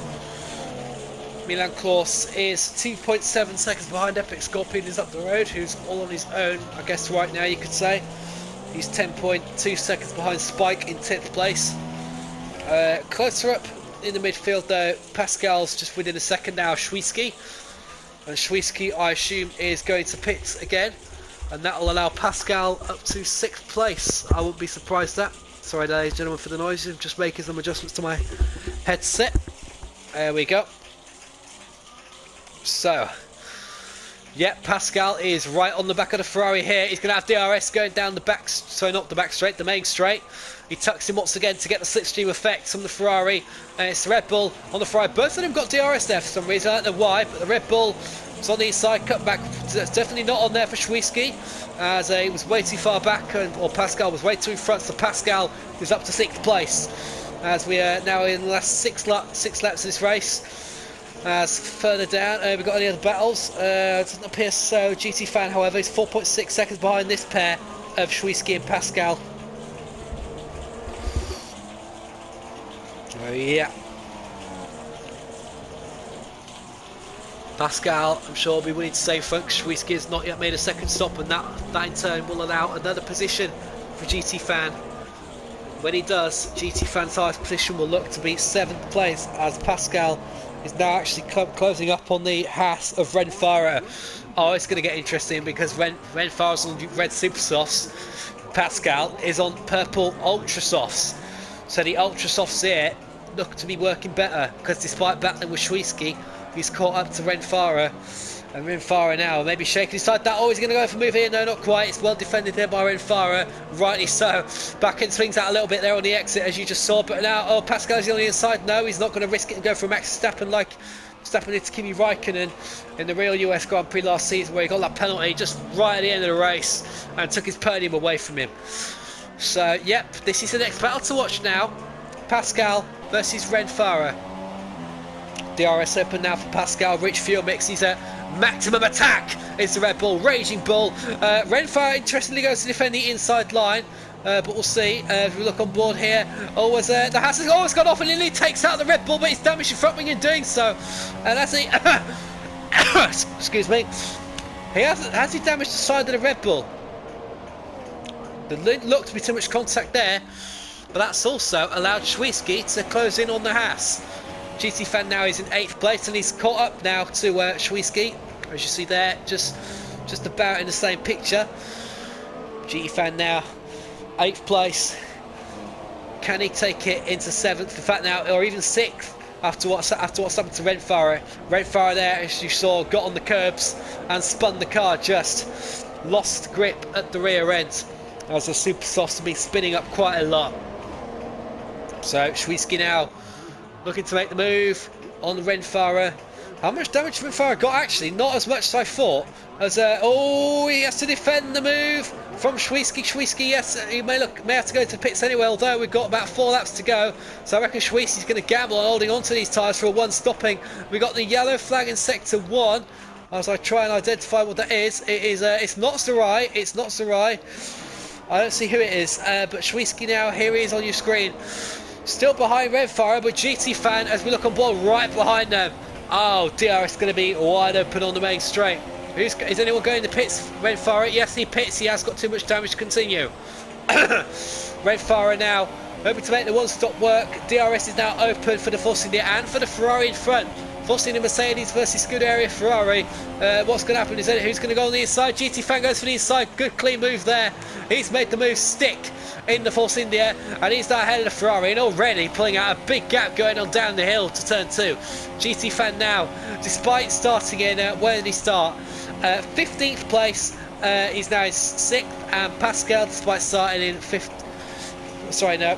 Milan Klaus is 2.7 seconds behind Epic Scorpion, who's up the road, who's all on his own, I guess right now you could say. He's 10.2 seconds behind Spike in 10th place. Closer up in the midfield though, Pascal's just within a second now, Schwixky. And Schwixky, I assume, is going to pit again. And that will allow Pascal up to 6th place. I wouldn't be surprised at that. Sorry ladies and gentlemen for the noise, I'm just making some adjustments to my headset. There we go. So, yeah, Pascal is right on the back of the Ferrari here. He's going to have DRS going down the back, sorry, not the back straight, the main straight. He tucks him once again to get the slipstream effect from the Ferrari. And it's the Red Bull on the Ferrari. Both of them got DRS there for some reason. I don't know why, but the Red Bull was on the inside, cut back. That's definitely not on there for Schwixky, as he was way too far back, or Pascal was way too in front. So Pascal is up to 6th place, as we are now in the last six laps of this race. As further down, we've got any other battles. Doesn't appear so. GT Fan, however, is 4.6 seconds behind this pair of Schwixky and Pascal. Oh yeah. Pascal, I'm sure, will be willing to stay in front. Schwixky has not yet made a second stop, and that in turn will allow another position for GT Fan. When he does, GT Fan's highest position will look to be 7th place, as Pascal is now actually closing up on the Haas of Renfara. Oh, it's going to get interesting because Renfara's on red super softs. Pascal is on purple Ultra Softs. So the Ultra Softs here look to be working better because despite battling with Schwiesky, he's caught up to Renfara. And Renfara now maybe shaking his side. That always going to go for a move here. No, not quite. It's well defended there by Renfara. Rightly so. Back end swings out a little bit there on the exit as you just saw. But now, oh, Pascal's on the inside. No, he's not going to risk it and go for a Max Verstappen like Verstappen did to Kimi Raikkonen in the real US Grand Prix last season where he got that penalty just right at the end of the race and took his podium away from him. So, yep, this is the next battle to watch now. Pascal versus Renfara. DRS open now for Pascal. Rich fuel mix. He's at maximum attack. It's the Red Bull. Raging Bull. Renfara interestingly goes to defend the inside line. But we'll see if we look on board here. Always the Haas has always gone off and nearly takes out the Red Bull, but he's damaged the front wing in doing so. And that's it. Excuse me. Has he damaged the side of the Red Bull? There looked to be too much contact there, but that's also allowed Schwiesky to close in on the Haas. GT Fan now is in 8th place and he's caught up now to Schwiesky, as you see there, just about in the same picture. GT Fan now 8th place. Can he take it into 7th? In fact now, or even 6th after what's happened to Renfara. Renfara there, as you saw, got on the curbs and spun the car, just lost grip at the rear end as the super softs have been spinning up quite a lot. So Schwiesky now looking to make the move on the Renfara. How much damage Renfara got? Actually, not as much as I thought. As oh, he has to defend the move from Schwiesky. Schwiesky, yes, he may have to go to pits anyway. Although we've got about 4 laps to go, so I reckon Schwiesky's going to gamble on holding on to these tyres for a one stopping. We got the yellow flag in sector 1. As I try and identify what that is, it is. It's not Sarai. It's not Sarai. I don't see who it is. But Schwiesky now. Here he is on your screen. Still behind Renfara, but GT Fan, as we look on board, right behind them. Oh, DRS is going to be wide open on the main straight. Is anyone going to pits? Renfara, yes, he pits. He has got too much damage to continue. Renfara now hoping to make the one-stop work. DRS is now open for the Force India and for the Ferrari in front. Force India Mercedes versus Scuderia Ferrari. What's going to happen? Is it who's going to go on the inside? GT Fan goes for the inside. Good clean move there. He's made the move stick in the Force India, and he's now ahead of the Ferrari, and already pulling out a big gap going on down the hill to turn 2. GT Fan now, despite starting in, where did he start? 15th place. He's now in 6th, and Pascal, despite starting in 5th. Sorry, no.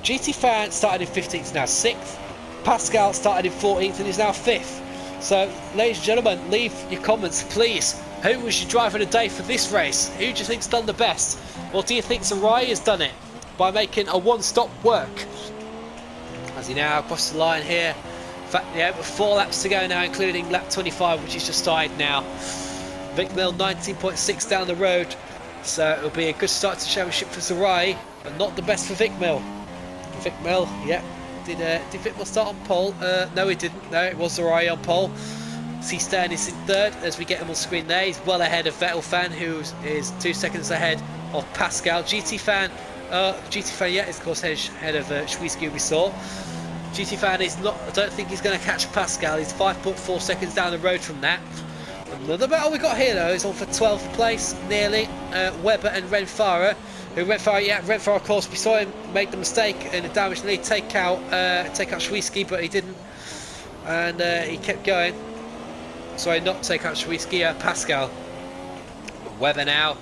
GT Fan started in 15th, now 6th. Pascal started in 14th and is now 5th. So, ladies and gentlemen, leave your comments, please. Who was your driver of the day for this race? Who do you think's done the best? Or do you think Sarai has done it by making a one-stop work? As he now across the line here. In fact, yeah, with 4 laps to go now, including lap 25, which is just started now. Vic Mill 19.6 down the road. So it'll be a good start to the championship for Sarai, but not the best for Vic Mill. Vic Mill, yeah. Did Vic Mill start on pole? No, he didn't. No, it was Sarai on pole. C Stan is in 3rd as we get him on screen there. He's well ahead of Vettel Fan, who is 2 seconds ahead of Pascal. GT Fan, yeah, is of course ahead of Schwiesky, we saw. GT Fan is not. I don't think he's going to catch Pascal. He's 5.4 seconds down the road from that. Another battle we got here though is on for 12th place, nearly. Webber and Renfara. Renfara, of course, we saw him make the mistake in the damage lead, take out Schwiesky, but he didn't, and he kept going. Sorry, not take out Schwiesky, Pascal. Webber now.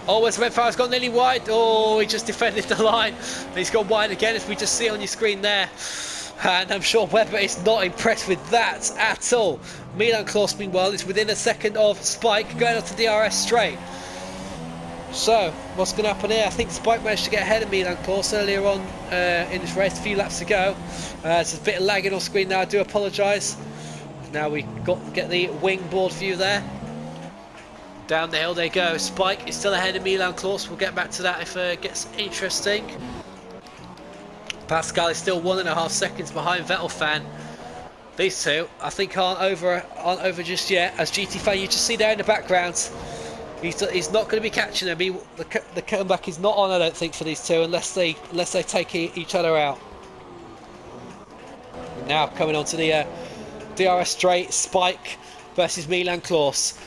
Oh, as Renfara's gone nearly wide. Oh, he just defended the line. He's gone wide again, as we just see on your screen there. And I'm sure Webber is not impressed with that at all. Milan Klaus, meanwhile, is within a second of Spike, going on to DRS straight. So, what's going to happen here? I think Spike managed to get ahead of Milan Klaus earlier on in this race, a few laps to go. There's a bit of lagging on screen now, I do apologise. Now we get the wing board view there. Down the hill they go. Spike is still ahead of Milan Klaus. We'll get back to that if it gets interesting. Pascal is still 1.5 seconds behind Vettel Fan. These two, I think, aren't over just yet. As GT Fan, you just see there in the background, he's not going to be catching them. The comeback is not on, I don't think, for these two unless they take each other out. Now coming on to the DRS straight, Spike versus Milan Klaus.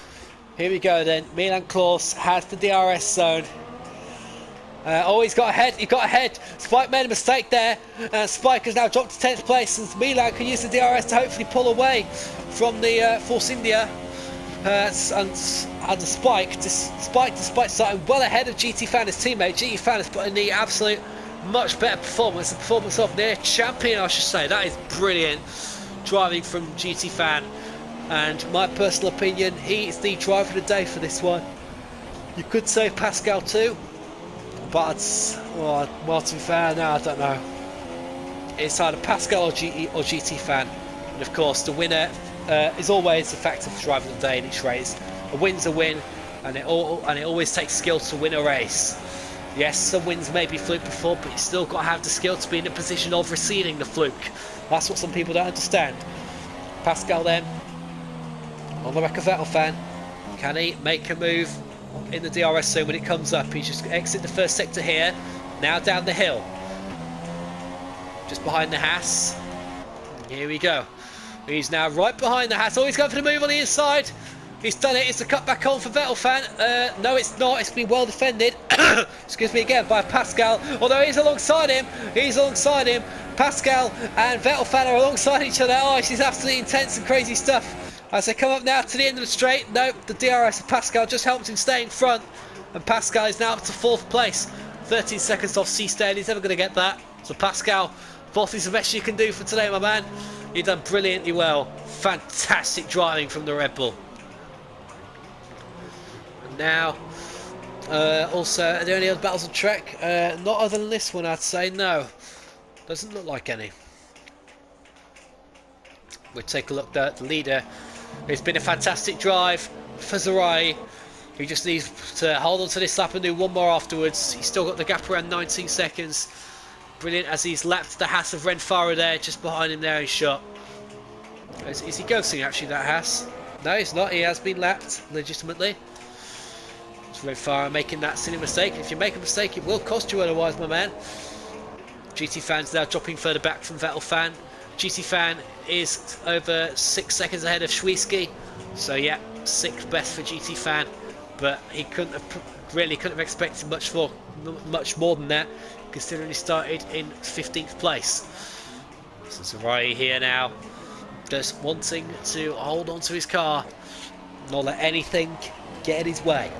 Here we go then. Milan Klaus has the DRS zone. Oh, he's got ahead. He got ahead. Spike made a mistake there. Spike has now dropped to 10th place, and Milan can use the DRS to hopefully pull away from the Force India. And Spike, despite starting well ahead of GT Fan, his teammate, GT Fan has put in the absolute much better performance. The performance of their champion, I should say. That is brilliant driving from GT Fan. And my personal opinion, he is the driver of the day for this one. You could say Pascal too, but well, to be fair, no, I don't know. It's either Pascal or GT Fan, and of course the winner is always the factor for driver of the day in each race. A win's a win, and it always takes skill to win a race. Yes, some wins may be fluke before, but you still got to have the skill to be in a position of receiving the fluke. That's what some people don't understand. Pascal then, on the back of Vettel Fan, can he make a move in the DRS zone when it comes up? He just exit the first sector here, now down the hill, just behind the Haas. Here we go. He's now right behind the Haas. Oh, he's going for the move on the inside. He's done it. It's a cut back on for Vettel Fan. No, it's not. It's been well defended. Excuse me again, by Pascal. Although he's alongside him. He's alongside him. Pascal and Vettel Fan are alongside each other. Oh, this is absolutely intense and crazy stuff. As they come up now to the end of the straight. Nope, the DRS of Pascal just helped him stay in front. And Pascal is now up to 4th place. 13 seconds off C-Stain. He's never going to get that. So Pascal, 4th is the best you can do for today, my man. You've done brilliantly well. Fantastic driving from the Red Bull. And now, also, are there any other battles on track? Not other than this one, I'd say. No. Doesn't look like any. We'll take a look at the leader. It's been a fantastic drive for Zerai. He just needs to hold on to this lap and do one more afterwards. He's still got the gap around 19 seconds. Brilliant as he's lapped the Haas of Renfara there, just behind him there, he's shot. Is he ghosting actually, that Haas? No, he's not. He has been lapped legitimately. It's Renfara making that silly mistake. If you make a mistake, it will cost you otherwise, my man. GT Fan's now dropping further back from Vettel Fan. GT Fan is over 6 seconds ahead of Schwisky. So yeah, 6th best for GT Fan. But he couldn't have expected much more than that, considering he started in 15th place. So Zerai here now, just wanting to hold on to his car, not let anything get in his way.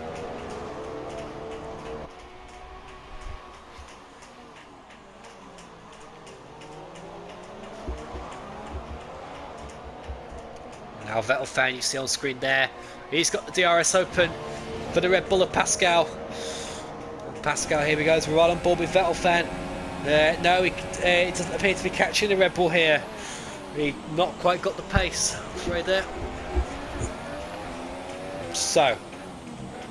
Now Vettel Fan, you see on screen there, he's got the DRS open for the Red Bull of Pascal. Pascal, here we go, we're right on board with Vettel Fan. No, it doesn't appear to be catching the Red Bull here. He not quite got the pace right there. So,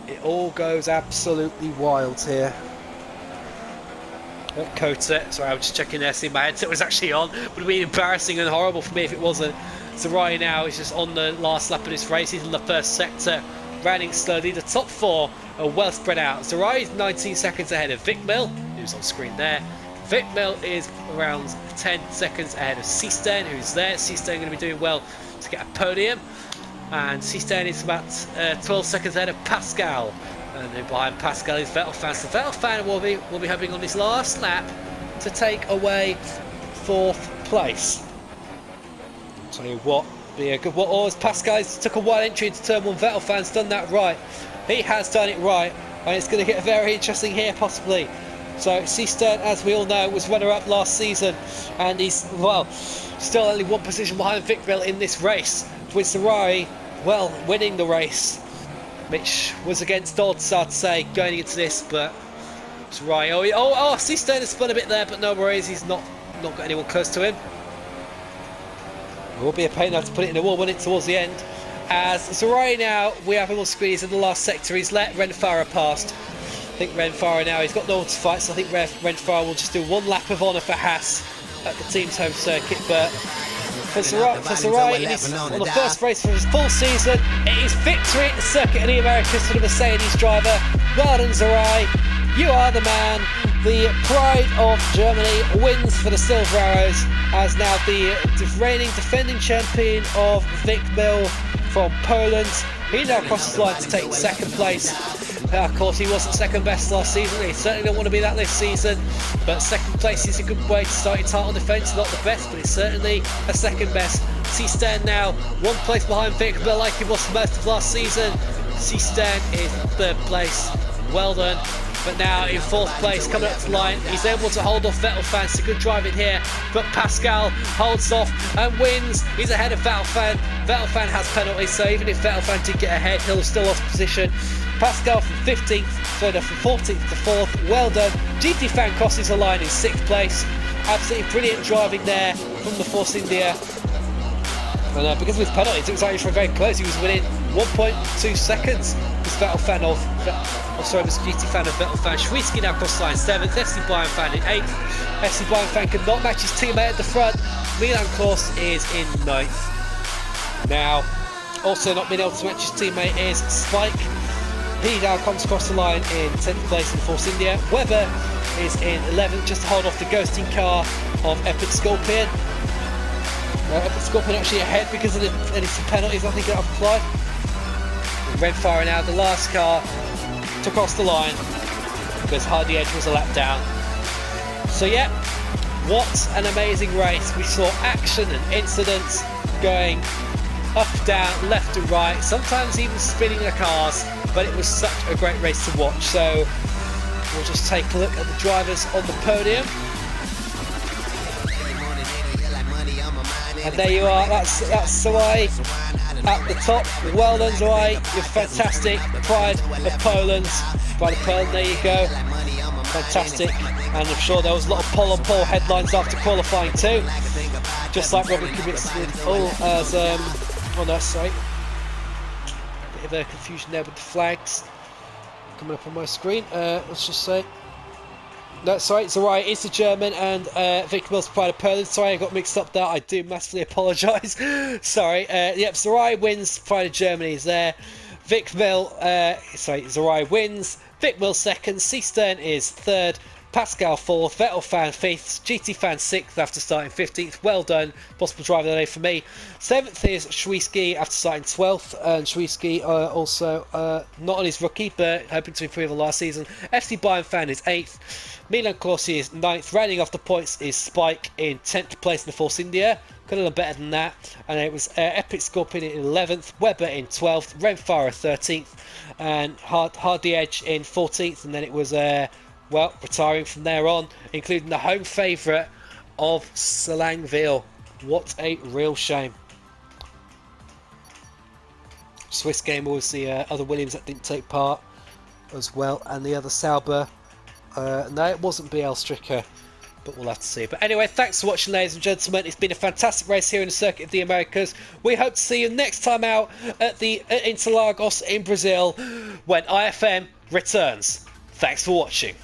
it all goes absolutely wild here. COTA, sorry, I was just checking there, seeing my headset was actually on. Would have been embarrassing and horrible for me if it wasn't. Zerai now is just on the last lap of this race. He's in the first sector, running slowly. The top 4 are well spread out. Zerai is 19 seconds ahead of Vic Mill, who's on screen there. Vic Mill is around 10 seconds ahead of C-Stain, who's there. C-Stain going to be doing well to get a podium. And C-Stain is about 12 seconds ahead of Pascal. And then behind Pascal is Vettel Fan. So Vettel Fan will be hoping on this last lap to take away 4th place. I'll tell you what, be a good one. Oh, as Pascal took a wide entry into turn 1, Vettel Fan's done that right. He has done it right, and it's going to get very interesting here possibly. So C-Stain, as we all know, was runner-up last season, and he's, well, still only 1 position behind Vic Mill in this race, with Zerai, well, winning the race, which was against odds, I'd say, going into this, but Zerai, oh, C-Stain has spun a bit there, but no worries, he's not got anyone close to him. It will be a pain now to put it in the wall, won't it, towards the end. As Zerai now, we have him on screen, he's in the last sector, he's let Renfara past. I think Renfara now, he's got no one to fight, so I think Renfara will just do 1 lap of honour for Haas at the team's home circuit. But for Zerai, on the first race for his full season, it is victory at the Circuit of the Americas for the Mercedes driver. Well done, Zerai, you are the man. The pride of Germany wins for the Silver Arrows, as now the reigning defending champion of Vic Mill from Poland. He now crosses the line to take second place. Of course, he wasn't second best last season. He certainly don't want to be that this season. But second place is a good way to start your title defence. Not the best, but it's certainly a second best. C-Stan now 1 place behind Vic, but like he was for most of last season. C-Stan is third place. Well done. But now in fourth place, coming up to the line, he's able to hold off Vettel fan. It's a good driving here, but Pascal holds off and wins. He's ahead of Vettel fan. Vettel fan has penalties, so even if Vettel fan did get ahead, he'll still lost position. Pascal from 15th, so from 14th to 4th. Well done. GT fan crosses the line in 6th place. Absolutely brilliant driving there from the Force India. And because of his penalties, it was actually very close. He was winning 1.2 seconds. This Vettel fan of, this GT fan of Vettel fan. Schweitzky now crossed the line 7th. FC Bayern fan in 8th. FC Bayern fan could not match his teammate at the front. Milan Kors is in 9th. Now, also not being able to match his teammate is Spike. He now comes across the line in 10th place in Force India. Weber is in 11th, just to hold off the ghosting car of Epic Scorpion. Epic Scorpion actually ahead because of any penalties I think that have applied. Red Fire now, the last car, took off the line because Hardy Edge was a lap down. So yeah, what an amazing race. We saw action and incidents going up, down, left and right, sometimes even spinning the cars, but it was such a great race to watch. So we'll just take a look at the drivers on the podium. And there you are, that's Sarai at the top. Well done, Sarai, you're fantastic. Pride of Poland. Pride of Poland, there you go. Fantastic. And I'm sure there was a lot of pole-on-pole headlines after qualifying too. Just like Robert Kubica did. Oh no, sorry. Bit of a confusion there with the flags coming up on my screen. Let's just say. No, sorry, Sarai is the German and Vic Mill's Pride of Poland. Sorry, I got mixed up there. I do massively apologise. Sorry. Yep, Sarai wins. Pride of Germany is there. Vic Mill, Sarai wins. Vic Mill second. C-Stern is third. Pascal 4th, Vettel fan 5th, GT fan 6th after starting 15th. Well done, possible driver of the day for me. 7th is Schweitzky after starting 12th, and Schweitzky also not on his rookie but hoping to improve on last season. FC Bayern fan is 8th, Milan Corsi is 9th, rounding off the points is Spike in 10th place in the Force India. Could have done better than that. And it was Epic Scorpion in 11th, Weber in 12th, Renfara 13th, and Hardy Edge in 14th, and then it was well, retiring from there on, including the home favourite of Selangville. What a real shame. Swiss Gamer was the other Williams that didn't take part as well, and the other Sauber. No, it wasn't BL Stricker, but we'll have to see. But anyway, thanks for watching, ladies and gentlemen. It's been a fantastic race here in the Circuit of the Americas. We hope to see you next time out at Interlagos in Brazil when IFM returns. Thanks for watching.